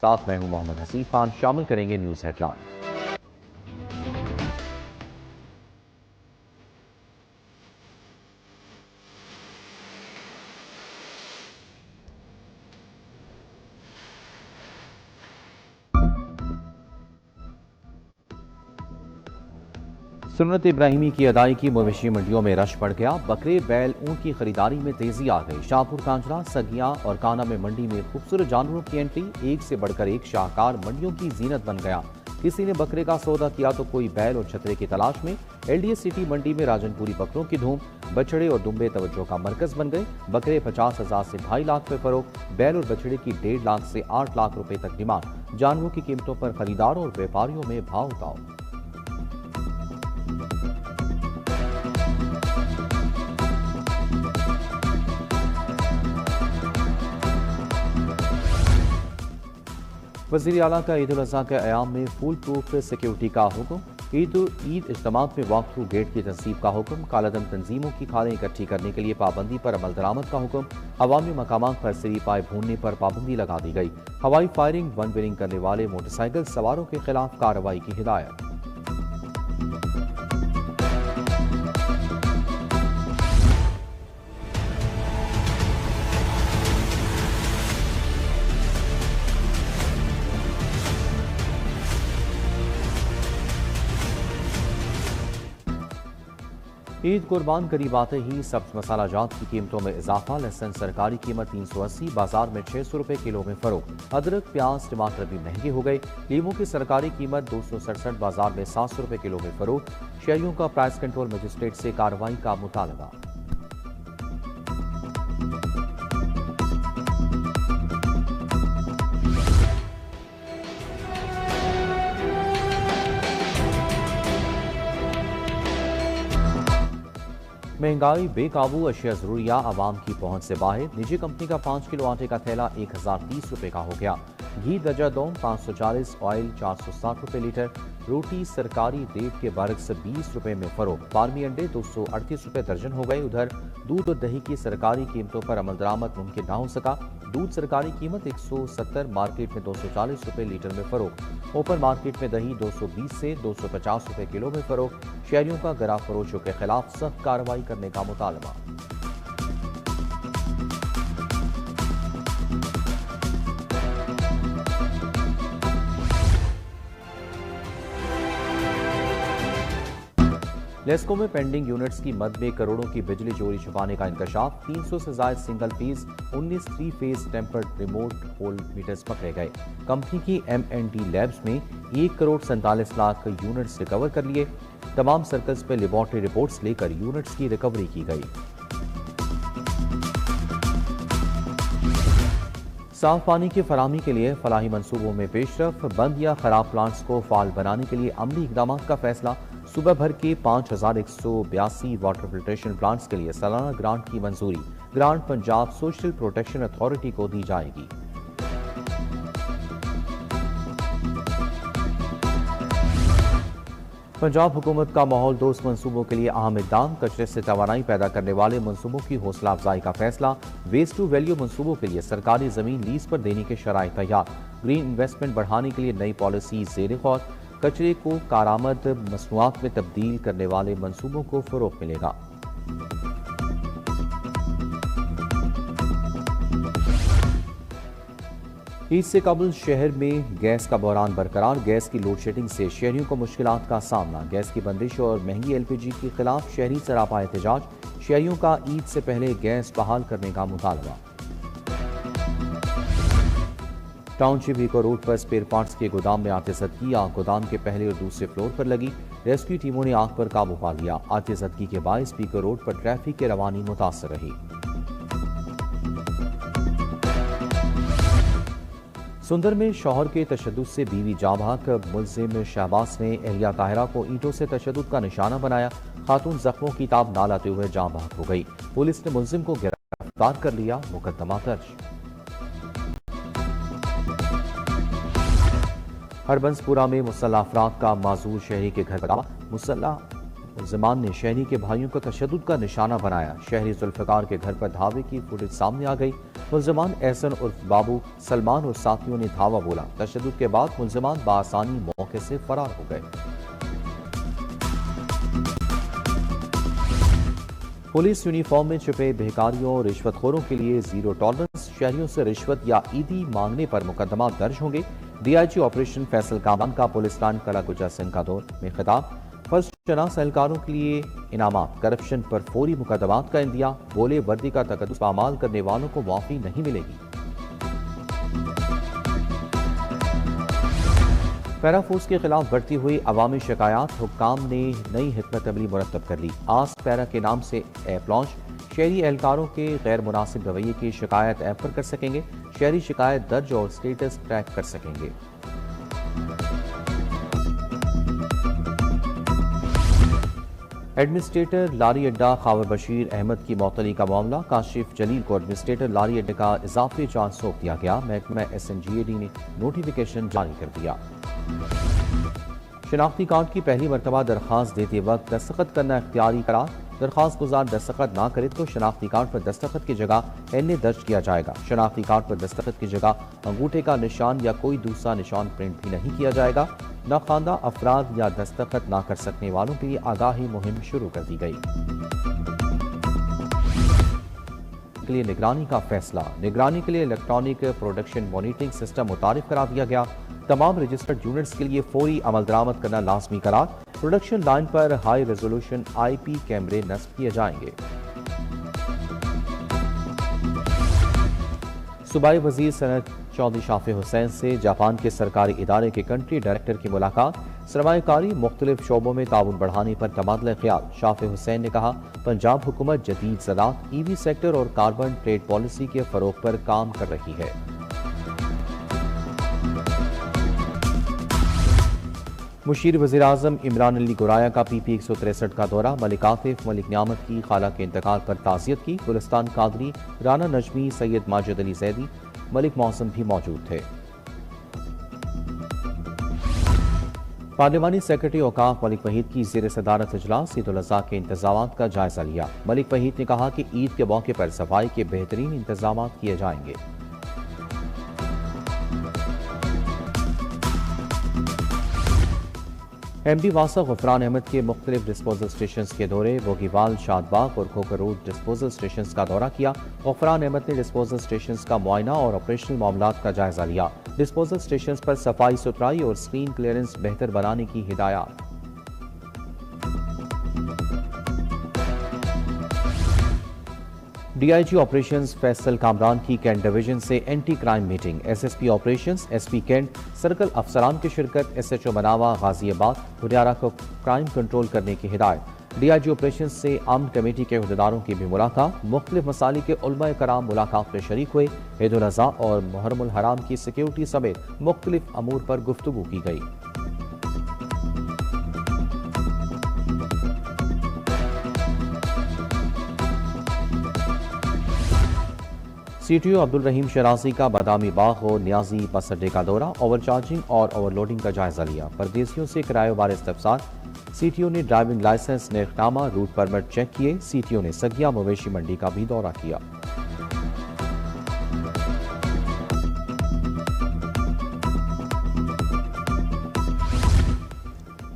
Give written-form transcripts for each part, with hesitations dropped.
साथ मैं हूं मोहम्मद हसीफ खान। शामिल करेंगे न्यूज हेडलाइन। सुन्नत इब्राहिमी की अदायगी मवेशी मंडियों में रश बढ़ गया। बकरे, बैल, ऊंट की खरीदारी में तेजी आ गई। शाहपुर, कांजरा, सगिया और काना में मंडी में खूबसूरत जानवरों की एंट्री। एक से बढ़कर एक शाहकार मंडियों की जीनत बन गया। किसी ने बकरे का सौदा किया तो कोई बैल और छतरे की तलाश में। LDA सिटी मंडी में राजनपुरी बकरों की धूम। बछड़े और दुम्बे तवज्जो का मरकज बन गए। बकरे 50,000 से 2.5 लाख में फरोख्त। बैल और बछड़े की 1.5 लाख से 8 लाख रुपए तक डिमांड। जानवरों की कीमतों पर खरीदारों और व्यापारियों में भाव उतार। वज़ीर आला का ईद उल अज़हा के अयाम में फुल प्रूफ सिक्योरिटी का हुक्म। ईद इज्तिमात में वॉक थ्रू गेट की तनसीब का हुक्म। कालाधन तंजीमों की खालें इकट्ठी करने के लिए पाबंदी पर अमल दरामद का हुक्म। अवामी मकामात पर सरी पाए भूनने पर पाबंदी लगा दी गई। हवाई फायरिंग, वन व्हीलिंग करने वाले मोटरसाइकिल सवारों के खिलाफ कार्रवाई की हिदायत। ईद कुर्बान करीब आते ही सब्ज मसाला जात की कीमतों में इजाफा। लहसुन सरकारी कीमत 380, बाजार में 600 रुपए किलो में फरोख्त। अदरक, प्याज, टमाटर भी महंगे हो गए। लीमू की सरकारी कीमत 267, बाजार में 700 रुपए किलो में फरोख्त। शहरियों का प्राइस कंट्रोल मजिस्ट्रेट से कार्रवाई का मुतालबा। महंगाई बेकाबू, अशिया जरूरिया आवाम की पहुंच से बाहर। निजी कंपनी का 5 किलो आटे का थैला 1030 रुपए का हो गया। घी दर्जा दोम 540, ऑयल 460 रुपए लीटर। रोटी सरकारी रेट के बरक्स 20 रुपए में फरोख्त। फार्मी अंडे 238 रुपए दर्जन हो गए। उधर दूध और दही की सरकारी कीमतों पर अमल दरामद मुमकिन न हो सका। दूध सरकारी कीमत 170, मार्केट में 240 रुपए लीटर में फरोख्त। ओपन मार्केट में दही 220 से 250 रुपए किलो में फरोख्त। शहरियों का गरा फरोशों के खिलाफ सख्त कार्रवाई करने का मुतालबा। लेस्को में पेंडिंग यूनिट्स की मद में करोड़ों की बिजली चोरी छुपाने का इंकशाफ। 300 से ज्यादा single phase, 19 3 phase tempered remote hold meters पकड़े गए। कंपनी की M&D लैब्स में 1 करोड़ 47 लाख यूनिट्स रिकवर कर लिए। तमाम सर्कल्स पर लेबोरेटरी रिपोर्ट्स लेकर यूनिट्स की रिकवरी की गई। साफ पानी की फराहमी के लिए फलाही मंसूबों में पेशरफ। बंद या खराब प्लांट्स को फाल बनाने के लिए अमली इकदाम का फैसला। सूबा भर के 5182 वाटर फिल्ट्रेशन प्लांट्स के लिए सालाना ग्रांट की मंजूरी। Grant Punjab social protection authority को दी जाएगी। पंजाब हुकूमत का माहौल दोस्त मंसूबों के लिए अहम इकदाम। कचरे से तवानाई पैदा करने वाले मंसूबों की हौसला अफजाई का फैसला। वेस्ट टू वैल्यू मंसूबों के लिए सरकारी जमीन लीज पर देने के शराइत तैयार। ग्रीन इन्वेस्टमेंट बढ़ाने के लिए नई पॉलिसी ज़ेर गौर। कचरे को कारामद मसनूआत में तब्दील करने वाले मंसूबों को फरोग मिलेगा। ईद से कबल शहर में गैस का बहरान बरकरार। गैस की लोड शेडिंग से शहरियों को मुश्किलात का सामना। गैस की बंदिश और महंगी LPG के खिलाफ शहरी सरापा एहतजाज। शहरियों का ईद से पहले गैस बहाल करने का मुतालबा। टाउनशिप इको रोड पर स्पेयर पार्ट्स के गोदाम में आतिशबाजी। आग गोदाम के पहले और दूसरे फ्लोर पर लगी। रेस्क्यू टीमों ने आग पर काबू पा लिया। आतिशबाजी के बायस इको रोड पर ट्रैफिक की रवानी मुतासर रही। सुंदर में शौहर के तशद्दुद से बीवी जाँ बहक। मुल्जिम शहबाज ने एहलिया ताहिरा को ईंटों से तशद्दुद का निशाना बनाया। खातून जख्मों की ताब ना लाते हुए जाँ बहक हो गई। पुलिस ने मुल्जिम को गिरफ्तार कर लिया। मुकदमा दर्ज। हरबंसपुरा में मुसल्लह अफराद का माजूर शहरी के घर पर मुसल्लह मुलजमान ने शहरी के भाइयों को तशद्दुद का निशाना बनाया। शहरी जुल्फकार के घर पर धावे की फुटेज सामने आ गई। मुलजमान एहसन उर्फ बाबू, सलमान और साथियों ने धावा बोला। तशद्दुद के बाद मुलजमान बासानी मौके से फरार हो गए। पुलिस यूनिफॉर्म में छिपे बेहकारियों और रिश्वतखोरों के लिए जीरो टॉलरेंस। शहरियों से रिश्वत या ईदी मांगने पर मुकदमा दर्ज होंगे। डीआईजी ऑपरेशन फैसल कामान का पुलिस लाइन कला गुजर सिंह का दौर में खिताब। फर्स्ट शनास एहलकारों के लिए इनामात, करप्शन पर फौरी मुकदमात का इंदिया। बोले वर्दी का तकद्दुस पामाल करने वालों को माफी नहीं मिलेगी। पैरा फोर्स के खिलाफ बढ़ती हुई अवामी शिकायत, हुक्काम ने नई हिकमत अमली मुरतब कर ली। आस्क पैरा के नाम से ऐप लॉन्च। शहरी एहलकारों के गैर मुनासिब रवैये की शिकायत ऐप पर कर सकेंगे। शहरी शिकायत दर्ज और स्टेटस ट्रैक कर सकेंगे। एडमिनिस्ट्रेटर लारी अड्डा खावर बशीर अहमद की मौतली का मामला। काशिफ जलील को एडमिनिस्ट्रेटर लारी अड्डे का इजाफी चार्ज सौंप दिया गया। महकमा SNGAD ने नोटिफिकेशन जारी कर दिया। शनाख्ती कार्ड की पहली मरतबा दरख्वास्त देते वक्त दस्तखत करना इख्तियारी करार। दरख्वास्त गुजार दस्तखत ना करे तो शनाख्ती कार्ड पर दस्तखत की जगह NA दर्ज किया जाएगा। शनाख्ती कार्ड पर दस्तखत की जगह अंगूठे का निशान या कोई दूसरा निशान प्रिंट भी नहीं किया जाएगा। नाखानदा अफराद या दस्तखत ना कर सकने वालों के लिए आगाही मुहिम शुरू कर दी गई। के लिए निगरानी का फैसला। निगरानी के लिए इलेक्ट्रॉनिक प्रोडक्शन मॉनिटरिंग सिस्टम मुतारिफ करा दिया गया। तमाम रजिस्टर्ड यूनिट्स के लिए फौरी अमल दरामद करना लाजमी करार। प्रोडक्शन लाइन पर हाई रेजोल्यूशन IP कैमरे नस्ब किए जाएंगे। सूबाई वजीर सनत चौधरी शाफी हुसैन से जापान के सरकारी इदारे के कंट्री डायरेक्टर की मुलाकात। सरमायाकारी मुख्तलिफ शोबों में ताउन बढ़ाने पर तबादला ख्याल। शाफी हुसैन ने कहा, पंजाब हुकूमत जदीद ज़राअत, EV सेक्टर और कार्बन ट्रेड पॉलिसी के फरोग पर काम कर रही है। मुशीर वज़ीर-ए-आज़म इमरान अली गुराया का PP 163 का दौरा। मलिक आतिफ, मलिक नियामत की खाला के इंतकाल पर ताज़ियत की। गुलिस्तान कादरी, राना नजमी, सैयद माजिद अली जैदी, मलिक मौसम भी मौजूद थे। पार्लिमानी सेक्रेटरी औकाफ मलिक वहीद की ज़ेर सदारत इजलास ईद उल अज़हा के इंतजामात का जायजा लिया। मलिक वहीद ने कहा कि ईद के मौके पर सफाई के बेहतरीन इंतजाम किए जाएंगे। MD वासा गफरान अहमद के मुख्तलिफ डिस्पोजल स्टेशन के दौरे। बोगीवाल, शादबाग और खोकर रोड डिस्पोजल स्टेशन का दौरा किया। गफरान अहमद ने डिस्पोजल स्टेशन का मुआयना और ऑपरेशनल मामलात का जायजा लिया। डिस्पोजल स्टेशन पर सफाई सुथराई और स्क्रीन क्लियरेंस बेहतर बनाने की हिदायत। DIG ऑपरेशंस फैसल कामरान की कैंट डिवीजन से anti crime meeting. SSP operations, SP cantt, circle अफसरान की शिरकत। SHO मनावा, गाजियाबाद, हुरियारा को क्राइम कंट्रोल करने की हिदायत। DIG ऑपरेशंस से आर्म कमेटी के अहदेदारों की भी मुलाकात। मुख्तलिफ मसाइल के उलमाए कराम मुलाकात में शरीक हुए। ईद उल अज़हा और मुहर्रमुल हराम की सिक्योरिटी समेत मुख्तलिफ अमूर पर गुफ्तगू की गई। CTO अब्दुल रहीम शराजी का बादामी बाग और न्याजी बस अड्डे का दौरा। ओवरचार्जिंग और ओवरलोडिंग का जायजा लिया। परदेसियों से किराए वाले इस्तफसार। CTO ने ड्राइविंग लाइसेंस, नेकनामा, रूट परमिट चेक किए। CTO ने सगिया मवेशी मंडी का भी दौरा किया।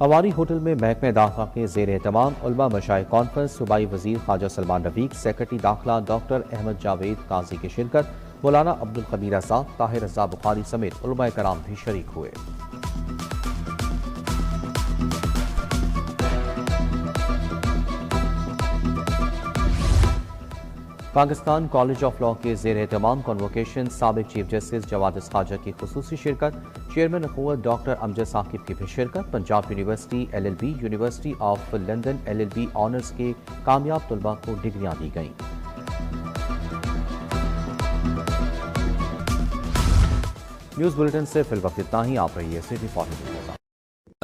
हवारी होटल में महकमे दाखिला के ज़ेर एहतमाम उलमा मशाइख कॉन्फ्रेंस। सूबाई वजीर ख्वाजा सलमान रफीक, सेक्रेटरी दाखिला डॉक्टर अहमद जावेद काजी की शिरकत। मौलाना अब्दुल कबीर आज़ाद, ताहिर रज़ा बुखारी समेत उलमाए कराम भी शरीक हुए। पाकिस्तान कॉलेज ऑफ लॉ के ज़ेर एहतमाम कॉन्वोकेशन। साबिक चीफ जस्टिस जवाद ख्वाजा की खुसूसी शिरकत। चेयरमैन अखुवत डॉक्टर अमजद साकिब की भी शिरकत। Punjab university, LLB, university of London LLB honours के कामयाब तलबा को डिग्रियां दी गईं। न्यूज़ बुलेटिन से फिल वक्त इतना ही। आप रहिए सिटी फॉर।